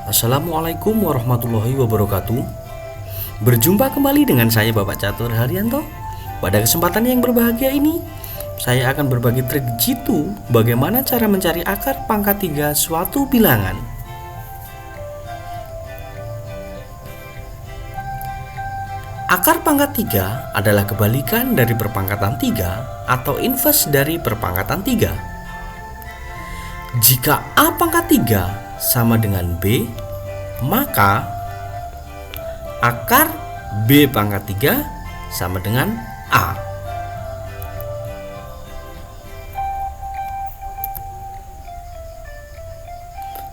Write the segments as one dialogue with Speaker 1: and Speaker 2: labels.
Speaker 1: Assalamualaikum warahmatullahi wabarakatuh. Berjumpa kembali dengan saya Bapak Catur Haryanto. Pada kesempatan yang berbahagia ini, saya akan berbagi trik jitu bagaimana cara mencari akar pangkat 3 suatu bilangan. Akar pangkat 3 adalah kebalikan dari perpangkatan 3 atau inverse dari perpangkatan 3. Jika A pangkat 3 sama dengan B, maka akar B pangkat 3 sama dengan A.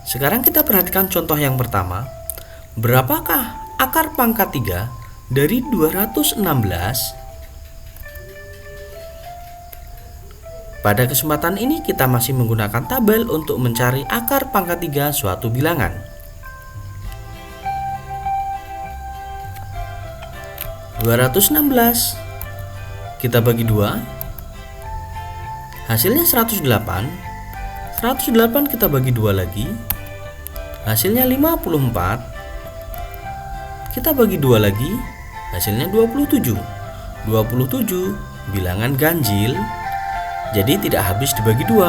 Speaker 1: Sekarang kita perhatikan contoh yang pertama. Berapakah akar pangkat 3 dari 216? Pada kesempatan ini kita masih menggunakan tabel untuk mencari akar pangkat 3 suatu bilangan. 216 kita bagi 2, hasilnya 108. 108 kita bagi 2 lagi, hasilnya 54. Kita bagi 2 lagi, hasilnya 27. 27 bilangan ganjil, jadi tidak habis dibagi 2.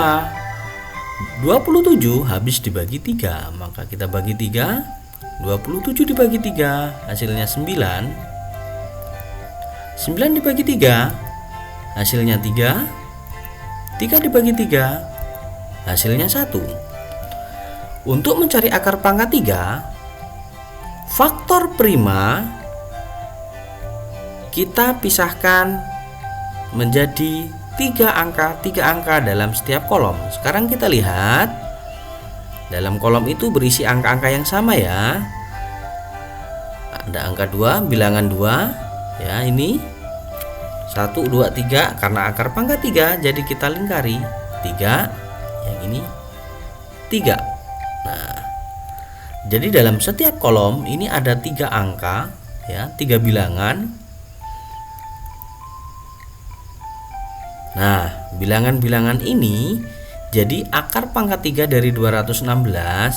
Speaker 1: 27 habis dibagi 3, maka kita bagi 3. 27 dibagi 3, hasilnya 9. 9 dibagi 3, hasilnya 3. 3 dibagi 3, hasilnya 1. Untuk mencari akar pangkat 3, faktor prima kita pisahkan menjadi 3 angka dalam setiap kolom. Sekarang kita lihat, dalam kolom itu berisi angka-angka yang sama ya. Ada angka 2, bilangan 2 ya, ini 1, 2, 3. Karena akar pangkat 3 jadi kita lingkari 3, yang ini 3. Nah, jadi dalam setiap kolom ini ada 3 angka ya, 3 bilangan. Nah, bilangan-bilangan ini jadi akar pangkat 3 dari 216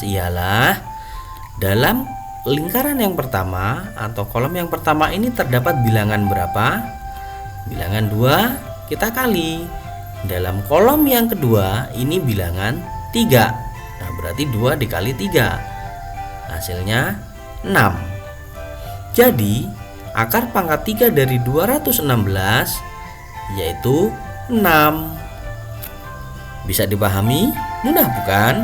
Speaker 1: ialah dalam lingkaran yang pertama atau kolom yang pertama ini terdapat bilangan berapa? Bilangan 2 kita kali. Dalam kolom yang kedua ini bilangan 3. Nah, berarti 2 dikali 3. Hasilnya 6. Jadi akar pangkat 3 dari 216 yaitu 6. Bisa dipahami? Mudah bukan?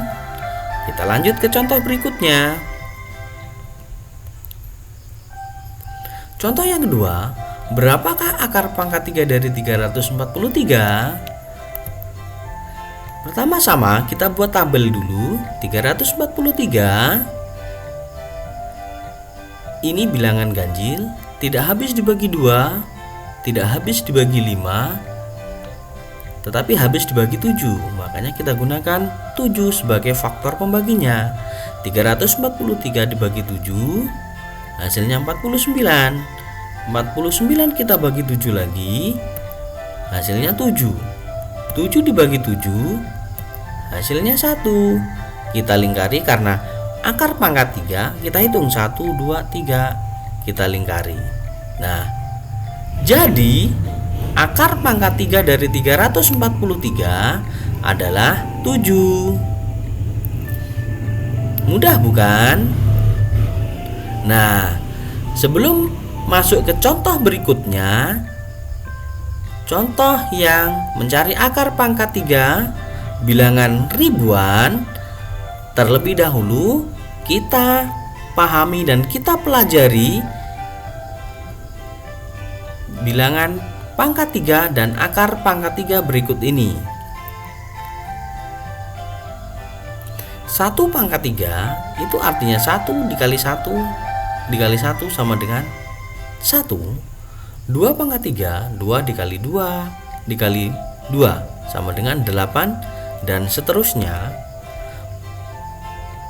Speaker 1: Kita lanjut ke contoh berikutnya. Contoh yang kedua, berapakah akar pangkat 3 dari 343? Pertama-sama kita buat tabel dulu. 343 ini bilangan ganjil, tidak habis dibagi 2, tidak habis dibagi 5, tetapi habis dibagi 7. Makanya kita gunakan 7 sebagai faktor pembaginya. 343 dibagi 7, hasilnya 49. 49 kita bagi 7 lagi, hasilnya 7. 7 dibagi 7, hasilnya 1. Kita lingkari karena akar pangkat 3, kita hitung 1, 2, 3, kita lingkari. Nah, jadi akar pangkat 3 dari 343 adalah 7. Mudah bukan? Nah, sebelum masuk ke contoh berikutnya, contoh yang mencari akar pangkat 3 bilangan ribuan, terlebih dahulu kita pahami dan kita pelajari bilangan pangkat 3 dan akar pangkat 3 berikut ini. 1 pangkat 3 itu artinya 1 dikali 1 dikali 1 sama dengan 1. 2 pangkat 3, 2 dikali 2 dikali 2 sama dengan 8, dan seterusnya.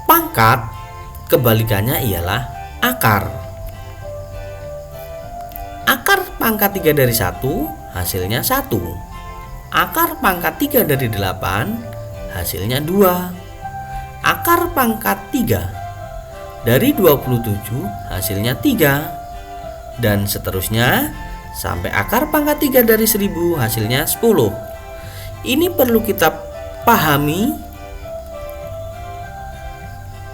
Speaker 1: Pangkat kebalikannya ialah akar. Akar pangkat 3 dari 1 hasilnya 1. Akar pangkat 3 dari 8 hasilnya 2. Akar pangkat 3 Dari 27 hasilnya 3. Dan seterusnya sampai akar pangkat 3 dari 1000 hasilnya 10. Ini perlu kita pahami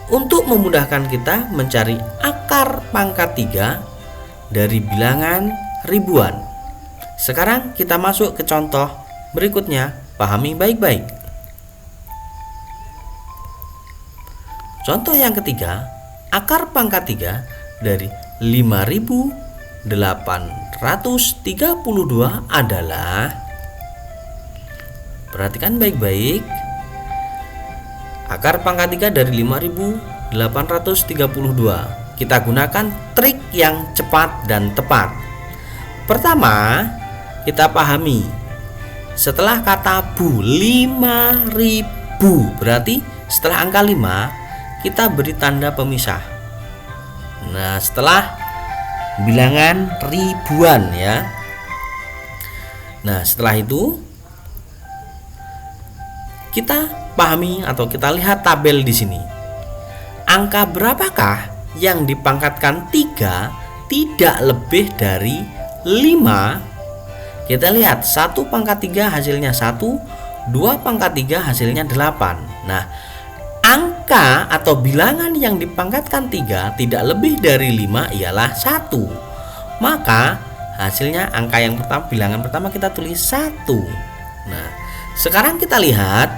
Speaker 1: untuk memudahkan kita mencari akar pangkat 3 dari bilangan ribuan. Sekarang kita masuk ke contoh berikutnya, pahami baik-baik. Contoh yang ketiga, akar pangkat 3 dari 5.832 adalah, perhatikan baik-baik, akar pangkat 3 dari 5.832. Kita gunakan trik yang cepat dan tepat. Pertama, kita pahami setelah kata bu 5.000, berarti setelah angka 5 kita beri tanda pemisah. Nah, setelah bilangan ribuan ya. Nah, setelah itu kita pahami atau kita lihat tabel di sini. Angka berapakah yang dipangkatkan 3 tidak lebih dari 5? Kita lihat 1 pangkat 3 hasilnya 1, 2 pangkat 3 hasilnya 8. Nah, angka atau bilangan yang dipangkatkan 3 tidak lebih dari 5 ialah 1. Maka hasilnya angka yang pertama, bilangan pertama kita tulis 1. Nah, sekarang kita lihat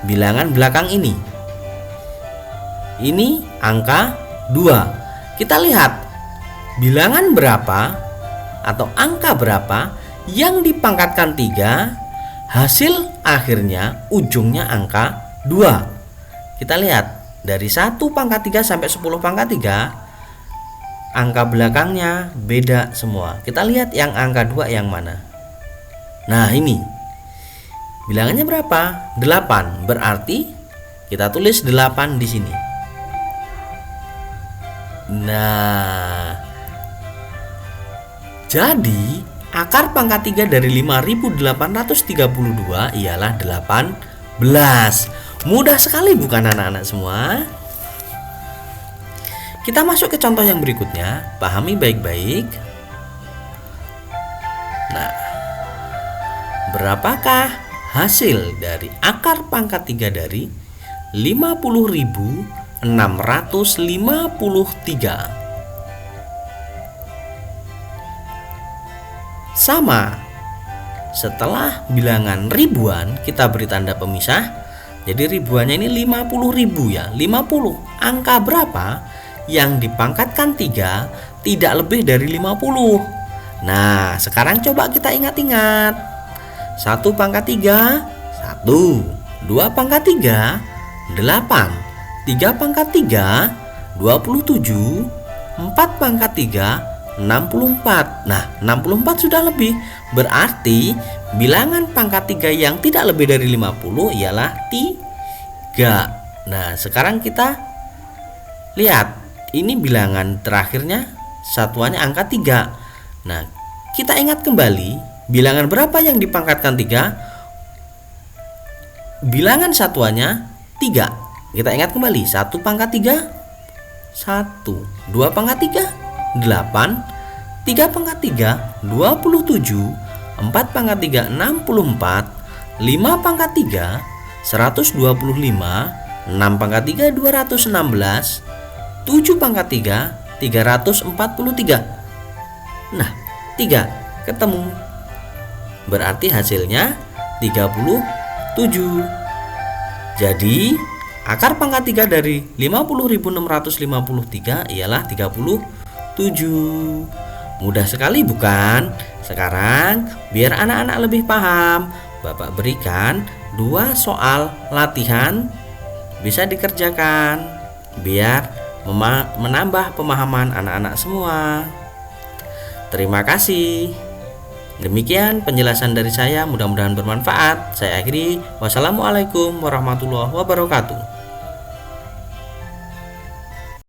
Speaker 1: bilangan belakang ini. Ini angka 2. Kita lihat bilangan berapa atau angka berapa yang dipangkatkan 3, hasil akhirnya ujungnya angka 2. Kita lihat dari 1 pangkat 3 sampai 10 pangkat 3, angka belakangnya beda semua. Kita lihat yang angka 2 yang mana. Nah, ini bilangannya berapa? 8. Berarti kita tulis 8 di sini. Nah, jadi akar pangkat 3 dari 5.832 ialah 18. Mudah sekali bukan anak-anak semua? Kita masuk ke contoh yang berikutnya, pahami baik-baik. Nah, berapakah hasil dari akar pangkat 3 dari 50.653? Sama, setelah bilangan ribuan kita beri tanda pemisah. Jadi ribuannya ini 50.000 ya, 50. Angka berapa yang dipangkatkan 3 tidak lebih dari 50? Nah, sekarang coba kita ingat-ingat. 1 pangkat 3, 1. 2 pangkat 3, 8. 3 pangkat 3, 27. 4 pangkat 3, 64. Nah, 64 sudah lebih. Berarti bilangan pangkat 3 yang tidak lebih dari 50 ialah 3. Nah, sekarang kita lihat. Ini bilangan terakhirnya satuannya angka 3. Nah, kita ingat kembali bilangan berapa yang dipangkatkan 3? Bilangan satuannya 3. Kita ingat kembali, 1 pangkat 3, 1. 2 pangkat 3, 8. 3 pangkat 3, 27. 4 pangkat 3, 64. 5 pangkat 3, 125. 6 pangkat 3, 216. 7 pangkat 3, 343. Nah, 3 ketemu. Berarti hasilnya 37. Jadi akar pangkat 3 dari 50.653 ialah 37. Mudah sekali bukan? Sekarang biar anak-anak lebih paham, Bapak berikan 2 soal latihan, bisa dikerjakan biar menambah pemahaman anak-anak semua. Terima kasih. Demikian penjelasan dari saya, mudah-mudahan bermanfaat. Saya akhiri. Wassalamualaikum warahmatullahi wabarakatuh.